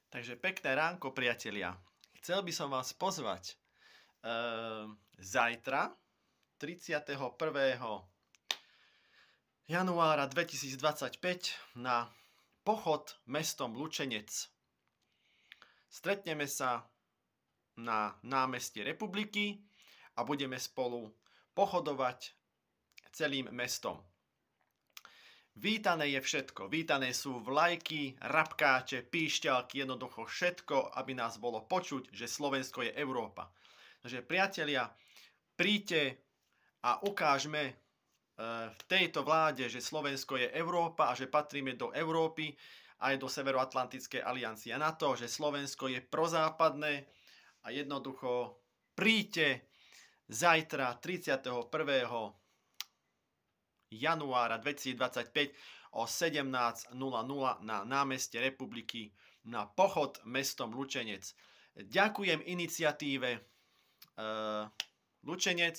Takže pekné ránko, priatelia. Chcel by som vás pozvať zajtra, 31. januára 2025, na pochod mestom Lučenec. Stretneme sa na námestí Republiky a budeme spolu pochodovať celým mestom. Vítané je všetko. Vítané sú vlajky, rabkáče, píšťalky, jednoducho všetko, aby nás bolo počuť, že Slovensko je Európa. Takže priatelia, príďte a ukážme v tejto vláde, že Slovensko je Európa a že patríme do Európy aj do Severoatlantickej aliancie NATO, že Slovensko je prozápadné a jednoducho príďte zajtra 31. januára 2025 o 17:00 na námeste Republiky na pochod mestom Lučenec. Ďakujem iniciatíve Lučenec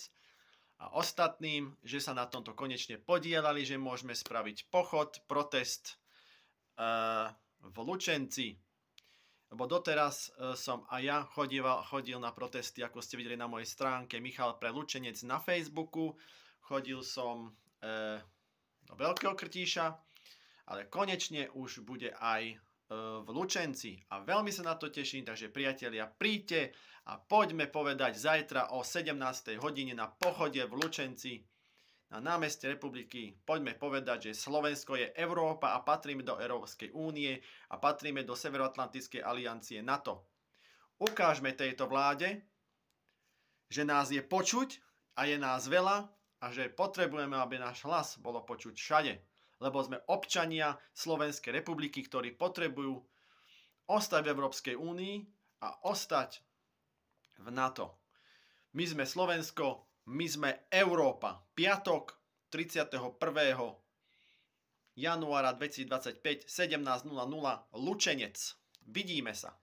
a ostatným, že sa na tomto konečne podielali, že môžeme spraviť pochod, protest v Lučenci. Lebo doteraz som aj ja chodil na protesty, ako ste videli na mojej stránke Michal pre Lučenec na Facebooku. Chodil som do Veľkého Krtíša, ale konečne už bude aj v Lučenci a veľmi sa na to teším, takže priatelia, príďte a poďme povedať zajtra o 17. hodine na pochode v Lučenci na námeste Republiky, poďme povedať, že Slovensko je Európa a patríme do Európskej únie a patríme do Severoatlantickej aliancie NATO. Ukážme tejto vláde, že nás je počuť a je nás veľa a že potrebujeme, aby náš hlas bolo počuť všade, lebo sme občania Slovenskej republiky, ktorí potrebujú ostať v Európskej únii a ostať v NATO. My sme Slovensko, my sme Európa. Piatok 31. januára 2025, 17:00, Lučenec. Vidíme sa.